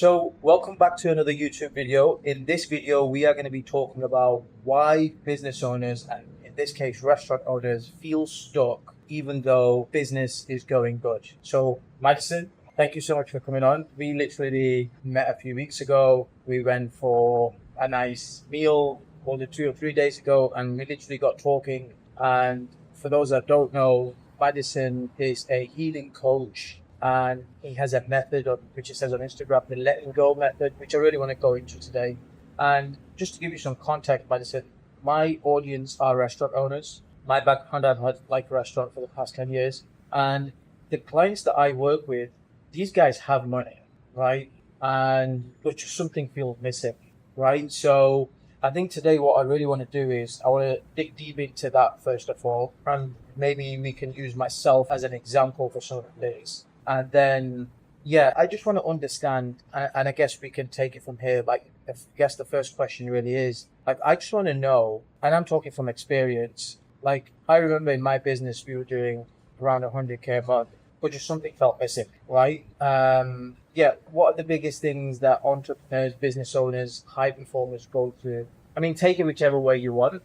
So welcome back to another YouTube video. In this video, we are going to be talking about why business owners, and in this case, restaurant owners, feel stuck even though business is going good. So Madison, thank you so much for coming on. We literally met a few weeks ago. We went for a nice meal only 2 or 3 days ago, and we literally got talking. And for those that don't know, Madison is a healing coach, and he has a method which he says on Instagram, the letting go method, which I really want to go into today. And just to give you some context, Madison, my audience are restaurant owners. My background, I've had like a restaurant for the past 10 years. And the clients that I work with, these guys have money, right? And there's just something feels missing, right? So I think today what I really want to do is I want to dig deep into that first of all. And maybe we can use myself as an example for some of the things. And then, I just want to understand, and I guess we can take it from here. Like, I guess the first question really is, like, I just want to know, and I'm talking from experience, like, I remember in my business, we were doing around 100K a month, but just something felt missing, right? What are the biggest things that entrepreneurs, business owners, high performers go through? I mean, take it whichever way you want.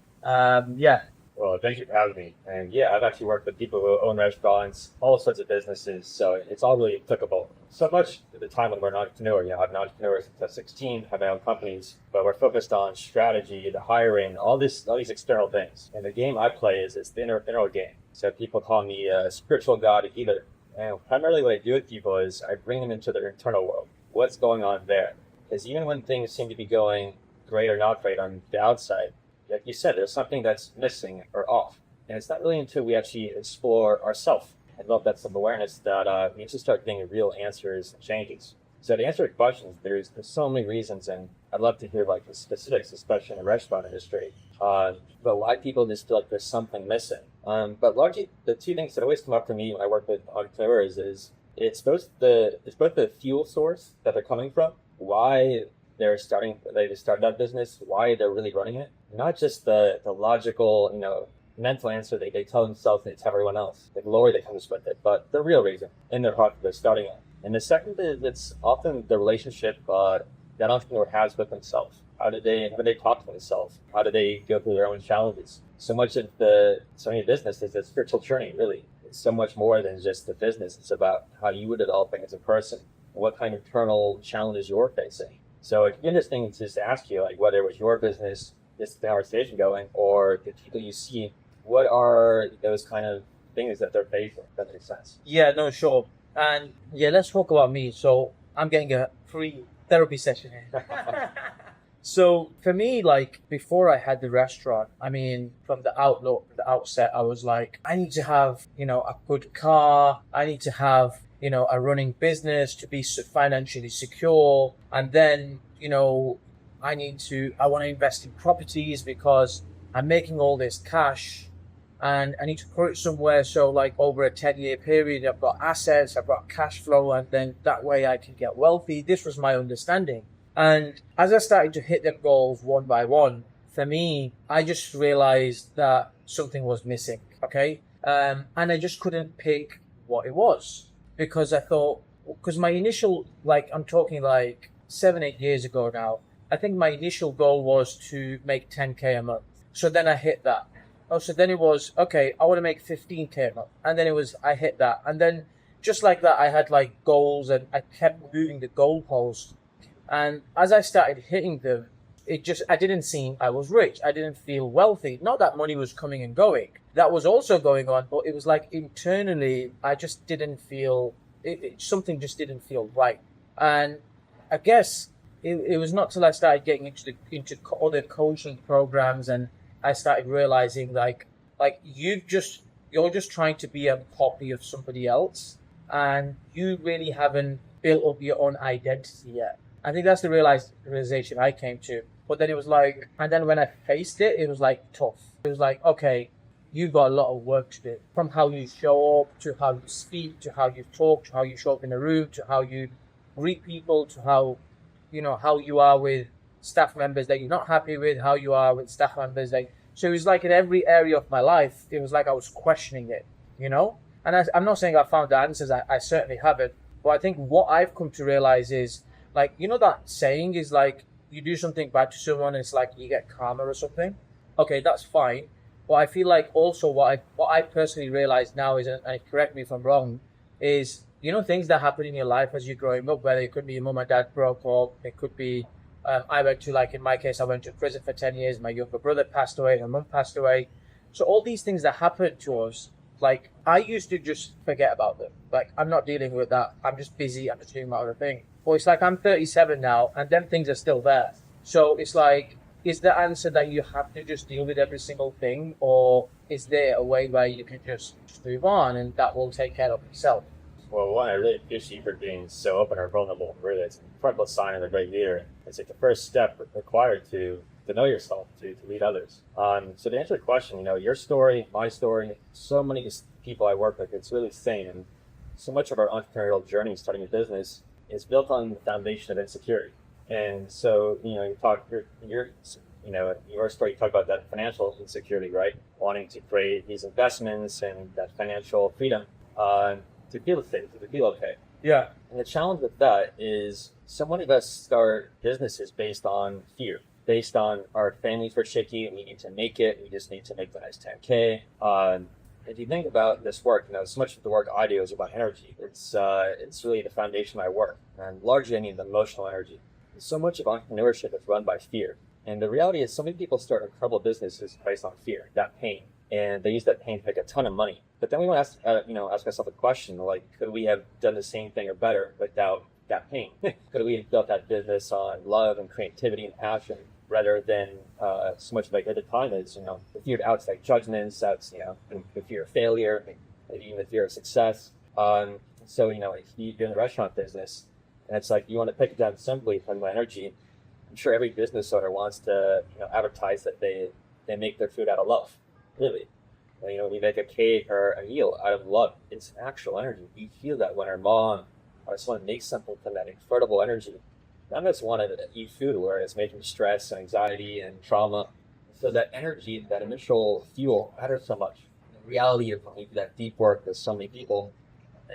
Well, thank you for having me. And I've actually worked with people who own restaurants, all sorts of businesses. So it's all really applicable. So much at the time when we're an entrepreneur, I've been an entrepreneur since I was 16, have my own companies, but we're focused on strategy, the hiring, all these external things. And the game I play is the inner game. So people call me a spiritual god healer. And primarily what I do with people is I bring them into their internal world. What's going on there? Because even when things seem to be going great or not great on the outside, like you said, there's something that's missing or off. And it's not really until we actually explore ourselves and develop that self-awareness that we actually start getting real answers and changes. So to answer your questions, there's so many reasons, and I'd love to hear like the specifics, especially in the restaurant industry. But why people just feel like there's something missing. But largely, the two things that always come up for me when I work with entrepreneurs is it's both the fuel source that they're coming from, why they started that business, why they're really running it. Not just the logical, mental answer they tell themselves and they tell everyone else, the glory that comes with it, but the real reason in their heart they're starting it. And the second is it's often the relationship that entrepreneur has with themselves. How do they talk to themselves? How do they go through their own challenges? So much of business is a spiritual journey, really. It's so much more than just the business. It's about how you would develop as a person, what kind of internal challenges you're facing. So it's interesting to just ask you, like, whether it was your business, this conversation going, or the people you see, what are those kind of things that they're facing? If that makes sense. Yeah, no, sure. And let's talk about me. So I'm getting a free therapy session here. So for me, like, before I had the restaurant, I mean, from the outset, I was like, I need to have, a good car. I need to have, a running business to be financially secure. And then, I want to invest in properties because I'm making all this cash and I need to put it somewhere. So like over a 10-year period, I've got assets, I've got cash flow, and then that way I can get wealthy. This was my understanding. And as I started to hit them goals one by one, for me, I just realized that something was missing. Okay. And I just couldn't pick what it was because I thought, because my initial, like, I'm talking like 7-8 years ago now, I think my initial goal was to make 10K a month. So then I hit that. So then it was, okay, I want to make 15K a month. And then I hit that. And then just like that, I had like goals and I kept moving the goalposts. And as I started hitting them, I was rich. I didn't feel wealthy. Not that money was coming and going. That was also going on, but it was like internally, I just didn't feel, something just didn't feel right. And I guess it was not till I started getting into other coaching programs and I started realizing like you're just trying to be a copy of somebody else and you really haven't built up your own identity yet. I think that's the realization I came to. But then it was like, and then when I faced it, it was like tough. It was like, okay, you've got a lot of work to do. From how you show up, to how you speak, to how you talk, to how you show up in a room, to how you greet people, to how you are with staff members that you're not happy with, how you are with staff members. So it was like in every area of my life, it was like I was questioning it, And I'm not saying I found the answers. I certainly haven't. But I think what I've come to realize is, Like, you know that saying is like, you do something bad to someone, it's like you get karma or something. Okay, that's fine. But I feel like also what I personally realize now is, and correct me if I'm wrong, is things that happen in your life as you're growing up, whether it could be your mum and dad broke up, it could be I went to, like in my case, I went to prison for 10 years. My younger brother passed away. My mum passed away. So all these things that happen to us, like I used to just forget about them. Like I'm not dealing with that. I'm just busy. I'm just doing my other thing. But it's like I'm 37 now, and them things are still there. So it's like, is the answer that you have to just deal with every single thing, or is there a way where you can just move on and that will take care of itself? Well, one, I really appreciate you for being so open or vulnerable. Really, it's an incredible sign of a great leader. It's like the first step required to know yourself, to lead others. So to answer the question, your story, my story, so many people I work with, it's really the same. And so much of our entrepreneurial journey, starting a business, is built on the foundation of insecurity. And so, your story, you talk about that financial insecurity, right? Wanting to create these investments and that financial freedom to feel safe, to feel okay. Yeah. And the challenge with that is so many of us start businesses based on fear, based on our families were shaky, we need to make it, we just need to make the next 10K. If you think about this work, so much of the work I do is about energy. It's really the foundation of my work, and largely I mean the emotional energy. And so much of entrepreneurship is run by fear. And the reality is so many people start incredible businesses based on fear, that pain. And they use that pain to make a ton of money. But then we want to ask ourselves a question, like, could we have done the same thing or better without that pain? Could we have built that business on love and creativity and passion rather than so much like at the time is, the fear of outside judgments, that's, the fear of failure, maybe even the fear of success. So, if you're in the restaurant business and it's like you want to pick it down simply from my energy, I'm sure every business owner wants to, advertise that they make their food out of love. Really. We make a cake or a meal out of love. It's actual energy. We feel that when our mom or someone makes something from that incredible energy. None of us want to eat food where it's making stress and anxiety and trauma. So that energy, that initial fuel matters so much. The reality of when we do that deep work with so many people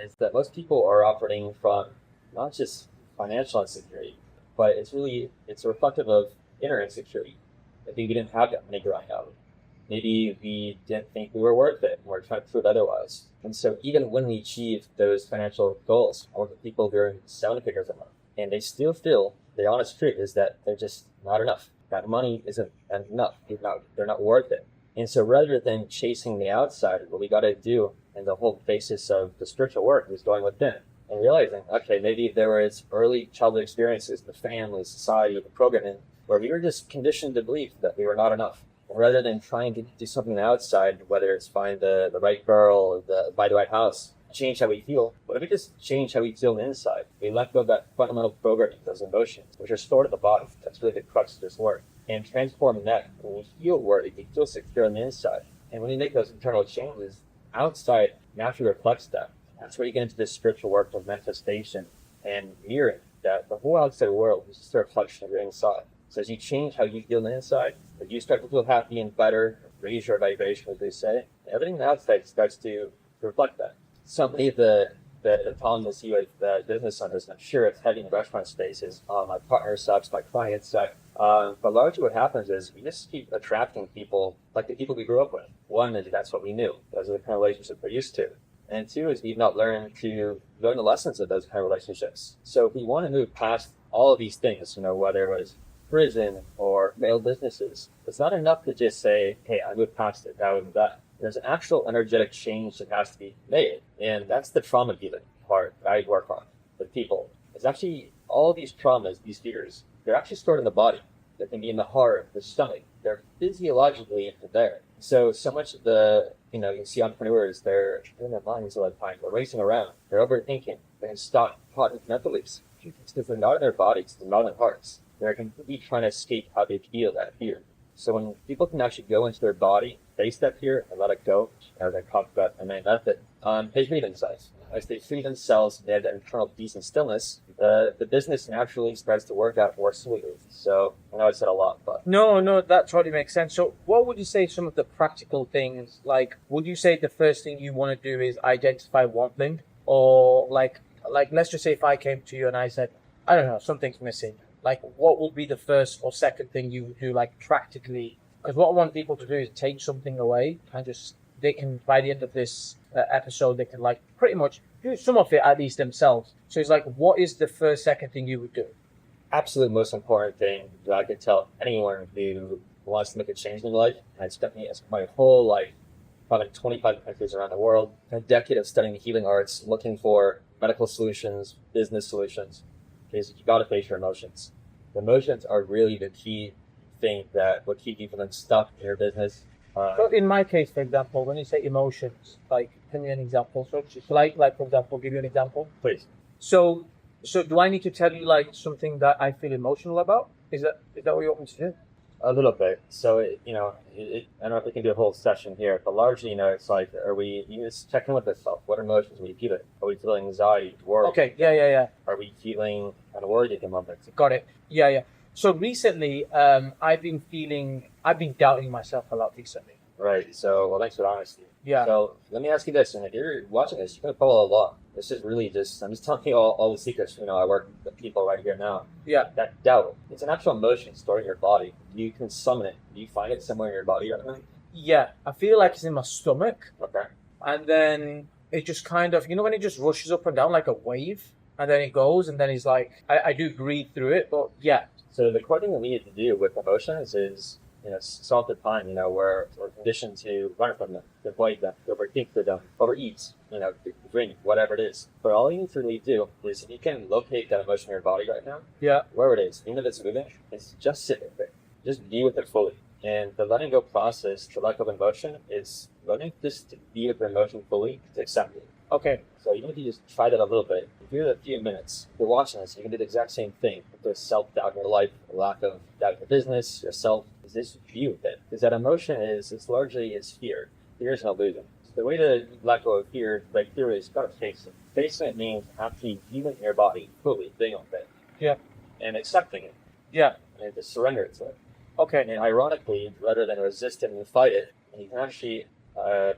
is that most people are operating from not just financial insecurity, but it's reflective of inner insecurity. Maybe we didn't have that money growing up. Maybe we didn't think we were worth it and we're trying to prove otherwise. And so even when we achieve those financial goals, I work with people who are 7 figures a month, and they still feel the honest truth is that they're just not enough. That money isn't enough. They're not worth it. And so rather than chasing the outside, what we got to do, and the whole basis of the spiritual work is going within and realizing, okay, maybe there was early childhood experiences, the family, society, the programming, where we were just conditioned to believe that we were not enough. Rather than trying to do something outside, whether it's find the right girl or buy the right house, change how we feel. What if we just change how we feel inside? We let go of that fundamental programming, those emotions, which are stored in the body. That's really the crux of this work. And transforming that, when we feel worthy, we feel secure on the inside. And when you make those internal changes, outside naturally reflects that. That's where you get into this spiritual work of manifestation and mirroring that the whole outside world is just a reflection of your inside. So as you change how you feel on the inside, as you start to feel happy and better, raise your vibration, as they say, everything on the outside starts to reflect that. So many of the problem I see with business owners, and I'm sure it's heavy in the restaurant space, is my partner sucks, my client sucks. But largely what happens is we just keep attracting people like the people we grew up with. One is that's what we knew. Those are the kind of relationships we're used to. And two is we've not learned the lessons of those kind of relationships. So if we want to move past all of these things, whether it was prison or failed businesses, it's not enough to just say, hey, I moved past it, that was that. There's an actual energetic change that has to be made. And that's the trauma healing part that I work on with people. It's actually all these traumas, these fears, they're actually stored in the body. They can be in the heart, the stomach. They're physiologically there. So much of the, you see entrepreneurs, they're in their minds all the time. They're racing around. They're overthinking. They're stuck, caught in mental beliefs. Because they're not in their bodies, they're not in their hearts. They're completely trying to escape how they feel that fear. So when people can actually go into their body, face that fear, and let it go, as I talked about in my method, they free themselves. As they free themselves, they have that internal peace and stillness, the business naturally starts to work out more smoothly. So I know I said a lot, but... No, that totally makes sense. So what would you say some of the practical things, like, would you say the first thing you want to do is identify one thing? Or like let's just say if I came to you and I said, I don't know, something's missing. Like, what would be the first or second thing you would do, like, practically? Because what I want people to do is take something away and just, they can, by the end of this episode, they can, like, pretty much do some of it at least themselves. So it's like, what is the first, second thing you would do? Absolute most important thing that I could tell anyone who wants to make a change in their life, and it's definitely my whole life, probably 25 countries around the world, a decade of studying healing arts, looking for medical solutions, business solutions, is you got to face your emotions. The emotions are really the key thing that will keep you from stuck in your business. So in my case, for example, when you say emotions, like, give me an example. So like for example, give you an example. Please. So do I need to tell you like something that I feel emotional about? Is that what you want me to do? A little bit. So, I don't know if we can do a whole session here, but largely, it's like, you just check in with yourself. What emotions are we feeling? Are we feeling anxiety, worry? Okay, yeah. Are we feeling kind of worried at the moment? Got it. Yeah. So recently, I've been doubting myself a lot recently. Right. So, well, thanks for the honesty. Yeah. So, let me ask you this, and if you're watching this, you're going to follow along. This is really I'm just telling you all the secrets. I work with people right here now. Yeah. That doubt, it's an actual emotion stored in your body. You can summon it. Do you find it somewhere in your body right now? Yeah. I feel like it's in my stomach. Okay. And then it just kind of, when it just rushes up and down like a wave, and then it goes, and then it's like, I do breathe through it, but yeah. So the core thing that we need to do with emotions is, solve the time, we're conditioned to run from them, avoid them, overthink them, overeat, drink, whatever it is. But all you need to really do is if you can locate that emotion in your body right now, yeah, where it is, even if it's moving, is just sit with it. Just be with it fully. And the letting go process, the lack of emotion, is learning just to be with the emotion fully, to accept it. Okay. So you need to just try that a little bit. If you're a few minutes, if you're watching this, you can do the exact same thing. If there's self-doubt in your life, a lack of doubt in your business, yourself, is this view with it. Because that emotion it's largely fear. Fear is an illusion. So the way to let go of fear, fear is you got to face it. Facing it means actually feeling your body fully, being with it. Yeah. And accepting it. Yeah. And to surrender to it. Okay. And ironically, rather than resist it and fight it, you can actually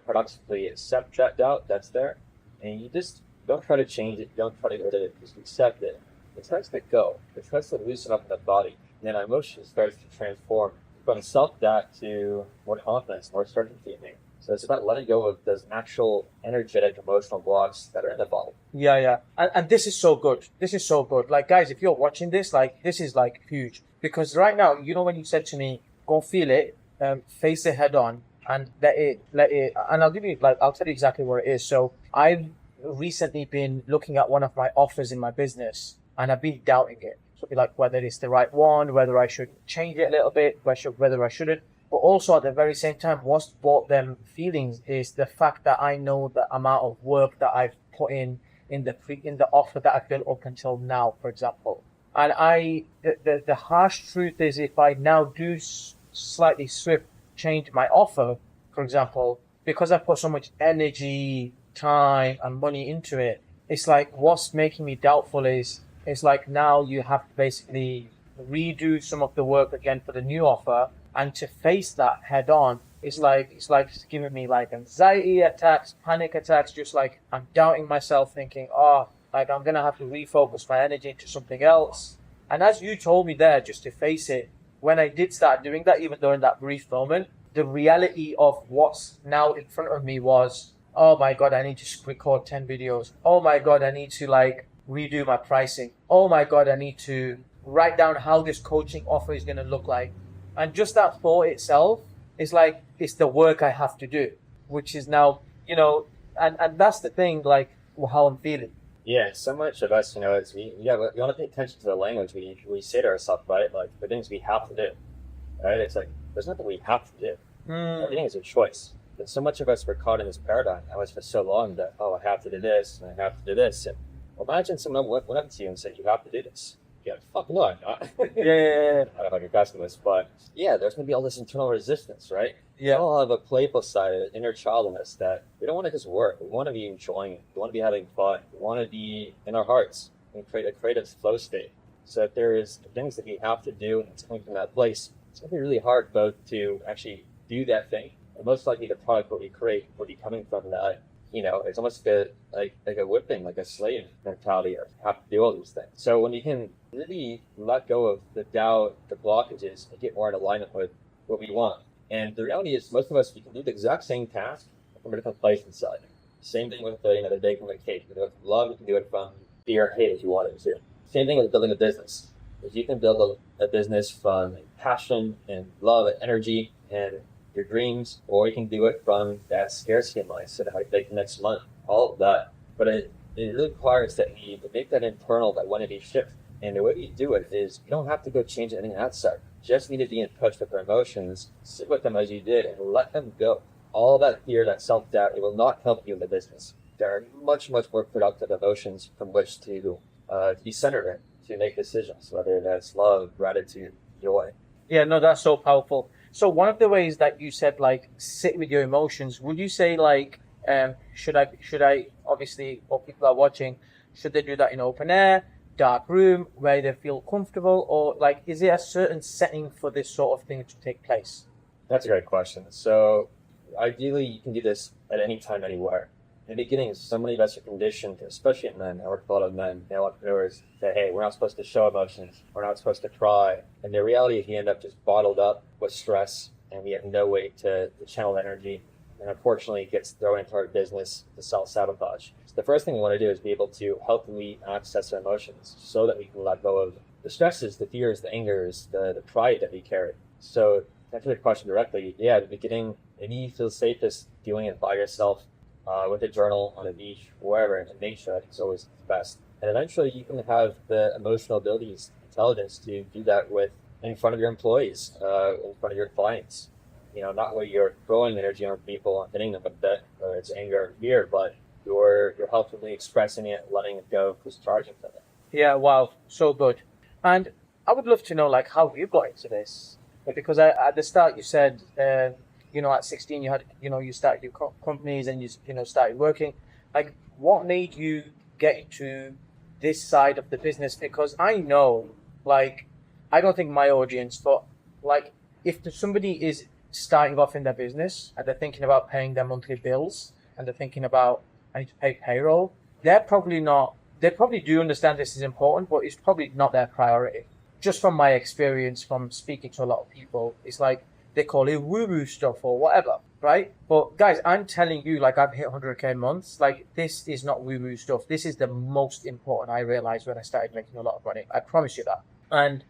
productively accept that doubt that's there. And you just don't try to change it, don't try to get rid of it, just accept it. It starts to go. It starts to loosen up in the body. And then our emotion starts to transform from self-doubt to more confidence, more certainty. So it's about letting go of those actual energetic emotional blocks that are in the body. Yeah. And this is so good. This is so good. Like, guys, if you're watching this, like, this is like huge. Because right now, when you said to me, go feel it, face it head on, and let it, and I'll tell you exactly where it is. So I've recently been looking at one of my offers in my business, and I've been doubting it. So be like, whether it's the right one, whether I should change it a little bit, whether I shouldn't. But also at the very same time, what's brought them feelings is the fact that I know the amount of work that I've put in the offer that I've built up until now, for example. And the harsh truth is, if I now do slightly change my offer, for example, because I put so much energy, time, and money into it, it's like what's making me doubtful is it's like now you have to basically redo some of the work again for the new offer, and to face that head on, it's like it's giving me like anxiety attacks, panic attacks, just like I'm doubting myself, thinking, like I'm gonna have to refocus my energy into something else. And as you told me there, just to face it, when I did start doing that, even though in that brief moment, the reality of what's now in front of me was, oh my God, I need to record 10 videos. Oh my God, I need to like redo my pricing. Oh my God, I need to write down how this coaching offer is going to look like. And just that thought itself is like, it's the work I have to do, which is now, and that's the thing, like how I'm feeling. Yeah, so much of us, is we want to pay attention to the language we say to ourselves, right? Like the things we have to do, right? It's like, there's nothing we have to do. Everything is a choice. But so much of us were caught in this paradigm. I was for so long that, I have to do this, and I have to do this. And imagine someone went up to you and said, you have to do this. Yeah, fuck no, I'm not. Yeah. I don't know if I can grasp this, but yeah, there's going to be all this internal resistance, right? Yeah. We all have a playful side, an inner child in us that we don't want to just work. We want to be enjoying it. We want to be having fun. We want to be in our hearts and create a creative flow state. So if there is things that we have to do and it's coming from that place, it's going to be really hard both to actually do that thing. And most likely the product that we create will be coming from that it's almost like a whipping, like a slave mentality, or have to do all these things. So when you can really let go of the doubt, the blockages, and get more in alignment with what we want. And the reality is, most of us, we can do the exact same task from a different place inside. Same thing with the day from a cake. You can do it from love, you can do it from fear, hate if you wanted to. Same thing with building a business. If you can build a business from passion and love and energy and your dreams, or you can do it from that scarcity mindset, how you make the next month, all of that. But it really requires that we make that internal, that one-80 shift. And the way you do it is you don't have to go change anything outside. You just need to be in touch with your emotions, sit with them as you did, and let them go. All that fear, that self-doubt, it will not help you in the business. There are much, much more productive emotions from which to be centered in, to make decisions, whether that's love, gratitude, joy. Yeah, no, that's so powerful. So one of the ways that you said, like, sit with your emotions, would you say, like, should I obviously, or people are watching, should they do that in open air, dark room, where they feel comfortable, or like, is there a certain setting for this sort of thing to take place? That's a great question. So ideally, you can do this at any time, anywhere. In the beginning, so many of us are conditioned, especially men. I work with a lot of men, male entrepreneurs, that, hey, we're not supposed to show emotions. We're not supposed to cry. And the reality is you end up just bottled up with stress, and we have no way to channel energy. And unfortunately, it gets thrown into our business to self-sabotage. So the first thing we want to do is be able to healthily access our emotions so that we can let go of the stresses, the fears, the angers, the pride that we carry. So to answer the question directly, yeah, at the beginning, maybe you feel safest doing it by yourself, with a journal, on a beach, wherever, in nature. I think it's always the best. And eventually you can have the emotional abilities, intelligence to do that in front of your employees, in front of your clients. Not where you're throwing energy on people and hitting them with that, whether it's anger or fear, but you're healthily expressing it, letting it go, discharging from it. Yeah, wow, so good. And I would love to know, like, how you got into this. Because at the start you said, at 16 you had, you started your companies and you started working. Like, what made you get into this side of the business? Because I know, like, I don't think my audience, but like, if somebody is starting off in their business and they're thinking about paying their monthly bills and they're thinking about, I need to pay payroll, they probably do understand this is important, but it's probably not their priority. Just from my experience from speaking to a lot of people, it's like they call it woo-woo stuff or whatever, right? But guys, I'm telling you, like, I've hit 100K months. Like, this is not woo-woo stuff. This is the most important, I realized when I started making a lot of money. I promise you that. And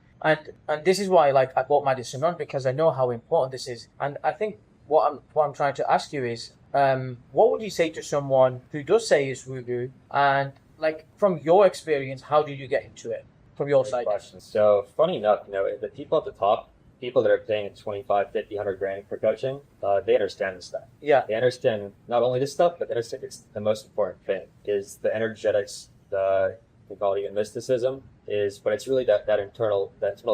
this is why, like, I bought Madison on, because I know how important this is. And I think what I'm trying to ask you is, what would you say to someone who does say it's woo-woo? And like, from your experience, how did you get into it from your side? Question. So funny enough, the people at the top, people that are paying 25, 50, 100 grand for coaching, they understand this stuff. Yeah. They understand not only this stuff, but they understand it's the most important thing is the energetics, we call it even mysticism, but it's really that internal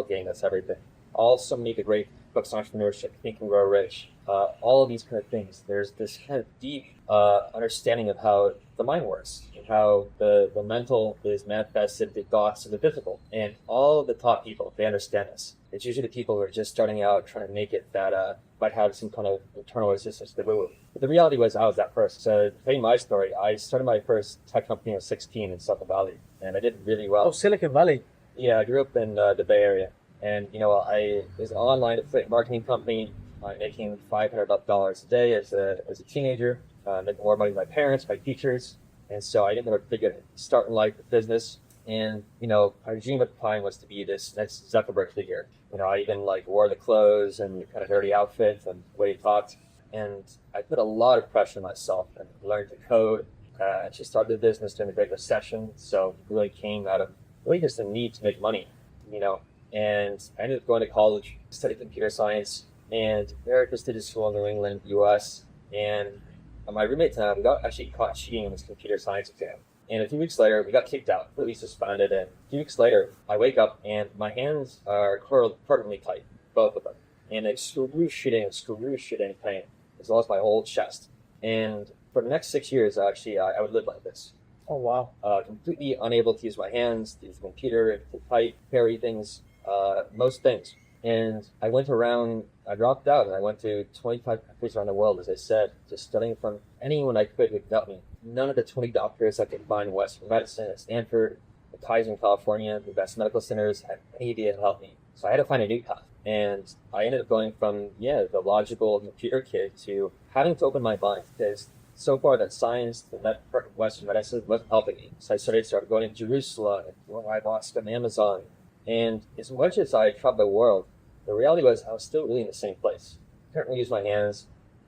game that's everything. So many great books on entrepreneurship, Think and Grow Rich, all of these kind of things. There's this kind of deep understanding of how the mind works and how the mental is manifested, the thoughts and the physical. And all of the top people, they understand this. It's usually the people who are just starting out trying to make it that might have some kind of internal resistance to the woo-woo. But the reality was I was that first. So to tell you my story, I started my first tech company when I was 16 in Silicon Valley, and I did really well. Oh, Silicon Valley. Yeah, I grew up in the Bay Area. And, it was an online affiliate marketing company, making $500 a day as a teenager, making more money than my parents, my teachers. And so I didn't have a pretty good start in life with business. And, our dream at the time was to be this next Zuckerberg figure. I even wore the clothes and kind of dirty outfits and the way he talked. And I put a lot of pressure on myself and learned to code. Actually started the business during the Great Recession. So it really came out of really just a need to make money, And I ended up going to college, studied computer science, and very prestigious school in New England, US. And my roommate and I, we got actually caught cheating in this computer science exam. And a few weeks later, we got kicked out, completely suspended. And a few weeks later, I wake up and my hands are permanently tight, both of them. And excruciating pain, as well as my whole chest. And for the next 6 years, actually, I would live like this. Oh, wow. Completely unable to use my hands, to use the computer, to type, carry things, most things. And I dropped out and I went to 25 countries around the world, as I said, just studying from anyone I could who could help me. None of the 20 doctors I could find in Western medicine at Stanford, the Kaiser in California, the best medical centers had any idea to help me. So I had to find a new path. And I ended up going from, the logical computer kid to having to open my mind, because so far that science, Western medicine wasn't helping me. So I started going to Jerusalem, going ayahuasca in the Amazon. And as much as I traveled the world, the reality was I was still really in the same place. I couldn't really use my hands.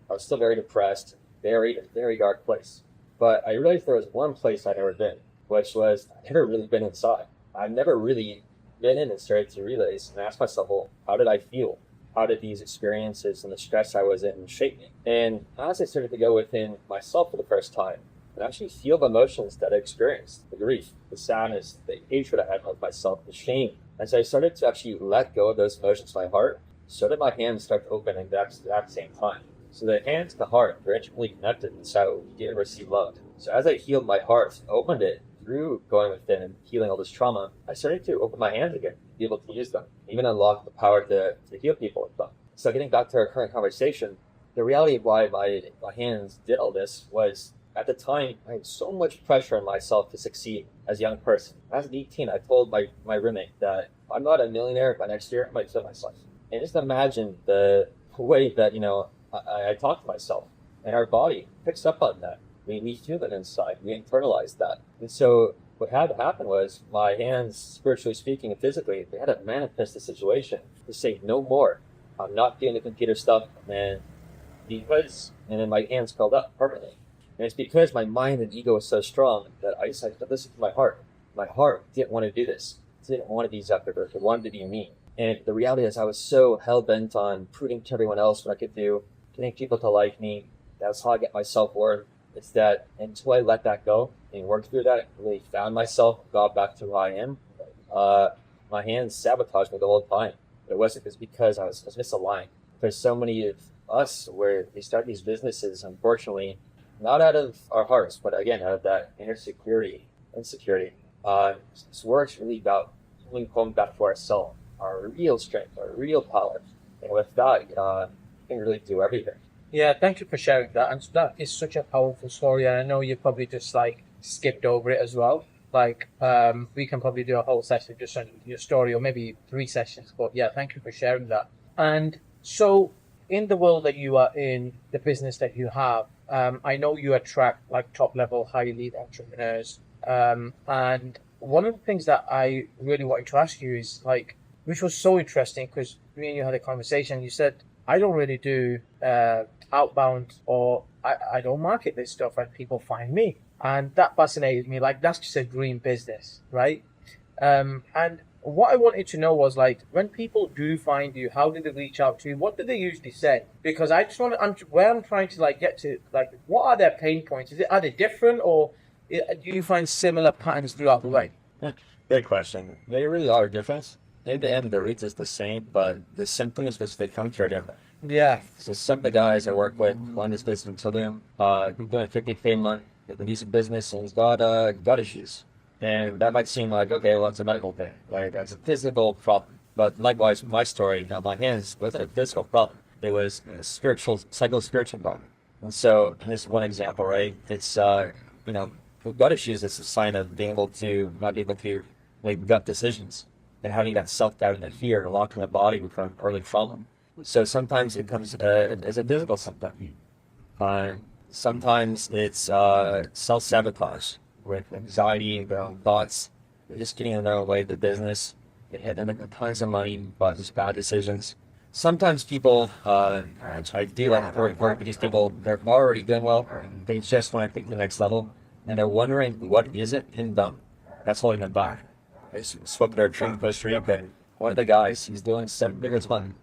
I was still very depressed, very, very dark place. But I realized there was one place I'd never been, which was I'd never really been inside. I've never really been in and started to realize and ask myself, well, how did I feel? How did these experiences and the stress I was in shape me? And as I started to go within myself for the first time, and actually feel the emotions that I experienced, the grief, the sadness, the hatred I had of myself, the shame. As I started to actually let go of those emotions in my heart, so did my hands start to open at that same time. So the hands and the heart are intimately connected, and so we get and receive love. So as I healed my heart, opened it through going within and healing all this trauma, I started to open my hands again, be able to use them, even unlock the power to heal people with them. So getting back to our current conversation, the reality of why my hands did all this was, at the time, I had so much pressure on myself to succeed as a young person. As an 18, I told my roommate that if I'm not a millionaire by next year, I might kill myself. And just imagine the way that, I talk to myself. And our body picks up on that. We feel it inside. We internalize that. And so what had to happen was my hands, spiritually speaking and physically, they had to manifest the situation to say, no more. I'm not doing the computer stuff. And then my hands curled up permanently. And it's because my mind and ego was so strong that I decided to listen to my heart. My heart didn't want to do this. It didn't want to be Zuckerberg. It wanted to be me. And the reality is I was so hell-bent on proving to everyone else what I could do, getting people to like me. That's how I get my self-worth. It's that until I let that go and work through that, really found myself, got back to who I am, my hands sabotaged me the whole time. But it wasn't just because I was misaligned. There's so many of us where they start these businesses, unfortunately, not out of our hearts, but again, out of that inner insecurity. This work's really about coming home back to ourselves, our real strength, our real power. And with that, you can really do everything. Yeah, thank you for sharing that. And that is such a powerful story. And I know you probably just skipped over it as well. We can probably do a whole session just on your story, or maybe 3 sessions. But yeah, thank you for sharing that. And so in the world that you are in, the business that you have, I know you attract top level, high elite entrepreneurs. And one of the things that I really wanted to ask you is which was so interesting, because me and you had a conversation. You said, I don't really do outbound, or I don't market this stuff, and people find me. And that fascinated me. That's just a dream business, right? And what I wanted to know was when people do find you, how do they reach out to you? What do they usually say? Because I just want to, where I'm trying to get to, what are their pain points? Are they different, or do you find similar patterns throughout the way? Good question. They really are different. In the end, the reach is the same, but the symptoms which they come through are different. Yeah. So some of the guys I work with, one is business until them, he's doing 50K a month, he's a music business, and he's got issues. And that might seem okay, well, it's a medical thing. That's a physical problem. But likewise, my story, my hands wasn't a physical problem. It was a psycho-spiritual problem. And so, this is one example, right? It's, with gut issues, it's a sign of being able to not be able to make gut decisions. And having that self-doubt and that fear locked in the body from early trauma. So sometimes it comes as a physical symptom. Sometimes it's self-sabotage with anxiety and thoughts. They're just getting in their own way of the business. They hit them tons of money, but just bad decisions. Sometimes people, I do like to work with these people, they're already doing well. They just want to take the next level. And they're wondering what is it in them that's holding them back. They swept their train poster up, and one of the guys, he's doing 7 figures a month.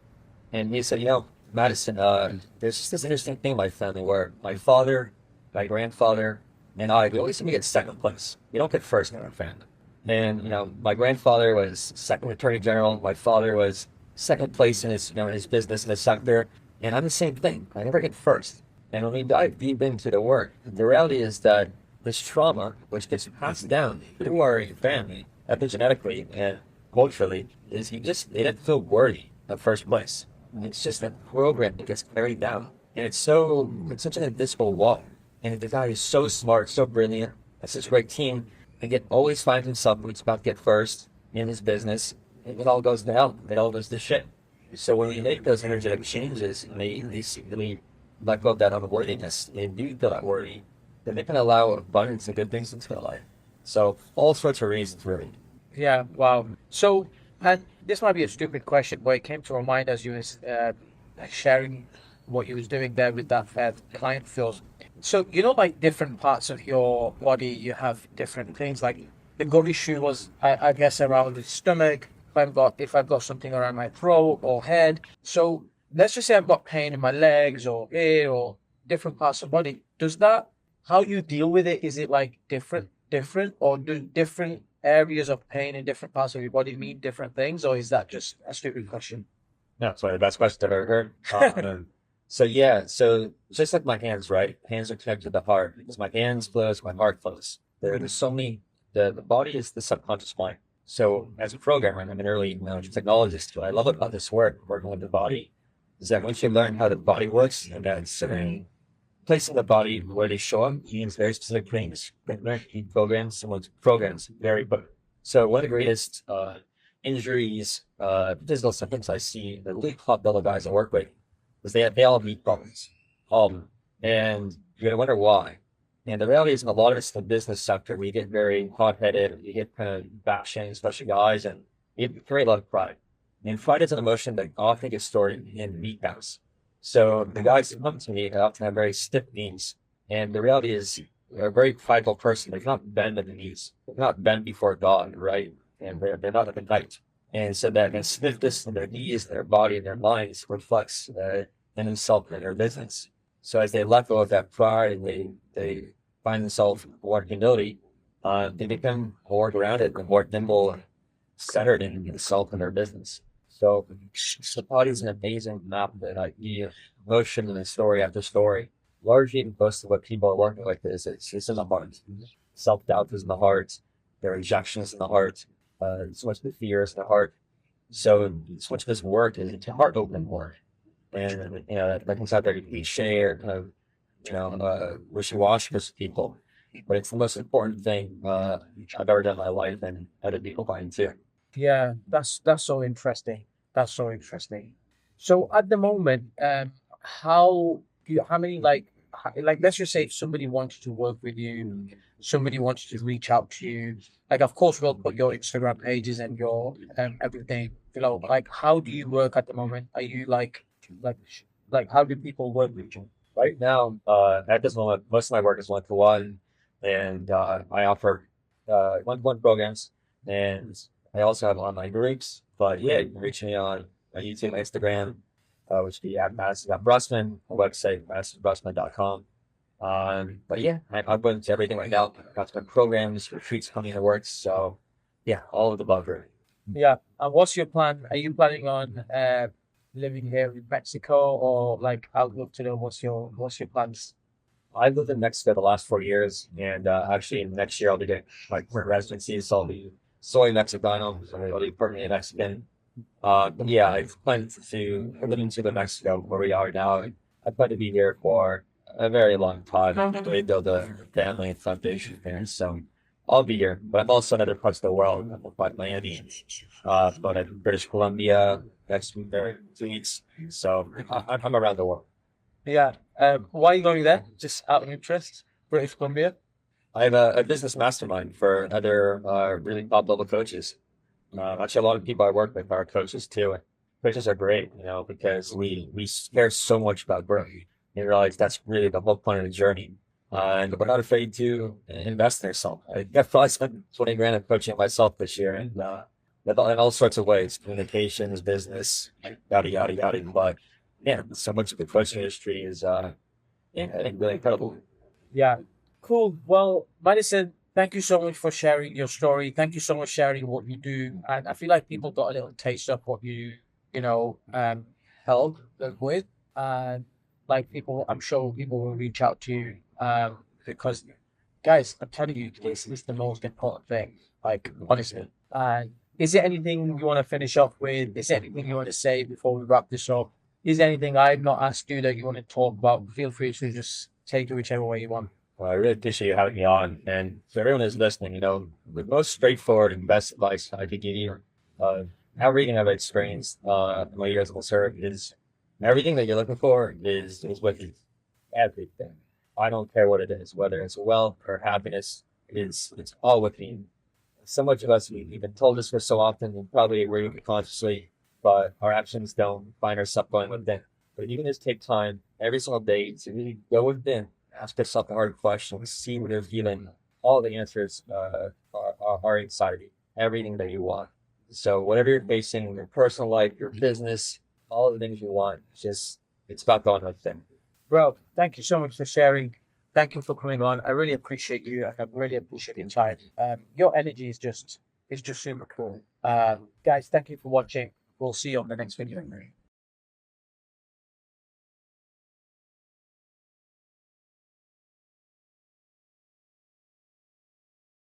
And he said, Madison, there's just this interesting thing in my family where my father, my grandfather, and we always seem to get second place. We don't get first in our family. And, my grandfather was second attorney general. My father was second place in his business, in his sector. And I'm the same thing. I never get first. And when we dive deep into the work, the reality is that this trauma, which gets passed down through our family, epigenetically and culturally, is they didn't feel worthy the first place. And it's just that program that gets carried down. And it's such an invisible wall. And the guy is so smart, so brilliant, has such a great team, and yet always finds himself when he's about to get first in his business. And it all goes down. It all goes to shit. So when we make those energetic changes, and they secretly let go of that unworthiness, and do feel that worthy, then they can allow abundance and good things into their life. So all sorts of reasons, really. Yeah, wow. So, and this might be a stupid question, but it came to my mind as you was sharing what you was doing there with that client feels. So, like different parts of your body, you have different things. Like the gut issue was, I guess, around the stomach. If I've got something around my throat or head. So let's just say I've got pain in my legs or ear or different parts of the body. Does that, how you deal with it? Is it like different, or do different areas of pain in different parts of your body mean different things, or is that just a stupid question? No, it's one of the best questions I've ever heard. So just like my hands, right? Hands are connected to the heart. Because my hands flows, my heart flows. There's so many, the body is the subconscious mind. So as a programmer, I'm an early technologist. What I love about this work, working with the body, is that once you learn how the body works, and that's place in the body where they show up means very specific things. Programs, someone's programs, very but. So one of the greatest injuries, physical symptoms I see, the really top level guys I work with, is they all have knee problems. And you're gonna wonder why. And the reality is, in a lot of it's the business sector, we get very hot-headed, we get kind of bashing, especially guys, and we create a lot of pride. And pride is an emotion that often gets stored in meat bags. So the guys who come to me often have very stiff knees. And the reality is, they're a very prideful person. They cannot bend at the knees. They cannot bend before God, right? And they're not at the night. And so that stiffness in their knees, their body, and their minds reflects in themselves and their business. So as they let go of that pride and they find themselves more humility, they become more grounded and more nimble and centered in themselves and their business. So the body is an amazing map that I give emotion and story after story. Largely, most of what people are working with it's in the heart. Self-doubt is in the heart. There are rejections in the heart. So much the fears in the heart. So much of this work is it's a heart opening work. And that comes out there to be cliche or kind of wishy-washy for people. But it's the most important thing I've ever done in my life, and other people find too. Yeah, that's so interesting. That's so interesting. So at the moment, how many like let's just say if somebody wanted to work with you, somebody wanted to reach out to you. Like, of course, we'll put your Instagram pages and your everything below. Like, how do you work at the moment? Are you like like how do people work with you? Right now, at this moment, most of my work is one-to-one, and I offer one-to-one programs, and I also have online groups. But yeah, you can reach me on YouTube, Instagram, which would be at Madison.Brustman, website, madisonbrustman.com. But yeah, I'm going to everything right now. I've got some programs, retreats coming in the works. So yeah, all of the above, really. Yeah. And what's your plan? Are you planning on living here in Mexico, or like I'd love to know what's your plans? I've lived in Mexico the last 4 years, and actually next year I'll be getting my current residency, so I'll be soy Mexicano, so I'll be permanently Mexican. Yeah, I plan to live into Mexico where we are now. I plan to be here for a very long time to build a family and foundation there. So I'll be here, but I'm also in other parts of the world. I'm like Miami, but in British Columbia, next week there, 2 weeks. So I'm around the world. Yeah. Why are you going there? Just out of interest, British Columbia. I have a business mastermind for other really top level coaches. Actually, a lot of people I work with are coaches too. Coaches are great, because we care so much about growth. You realize that's really the whole point of the journey. And we're not afraid to invest in ourselves. I've probably spent 20 grand in coaching myself this year, and in all sorts of ways, communications, business, yada yada yada. But yeah, so much of the coaching industry is I think really incredible. Yeah. Cool. Well, Madison, thank you so much for sharing your story. Thank you so much for sharing what you do. And I feel like people got a little taste of what help them with. And like people, I'm sure people will reach out to you. Because guys, I'm telling you, this is the most important thing. Like, honestly. And Is there anything you want to finish off with? Is there anything you want to say before we wrap this up? Is there anything I've not asked you that you want to talk about? Feel free to just take it whichever way you want. Well, I really appreciate you having me on. And for everyone who's listening, the most straightforward and best advice I could give you, everything I've experienced in my years of service is everything that you're looking for is with you. Everything. I don't care what it is, whether it's wealth or happiness, it's all with me. So much of us, we've been told this for so often, and probably agree consciously, but our actions don't find ourselves going within. But you can just take time every single day to really go within, ask yourself the hard questions, see what is even all the answers are inside of you, everything that you want. So whatever you're facing in your personal life, your business, all the things you want, it's about going within. Bro, thank you so much for sharing. Thank you for coming on. I really appreciate you. I really appreciate your time. Your energy is just super cool. Guys, thank you for watching. We'll see you on the next video.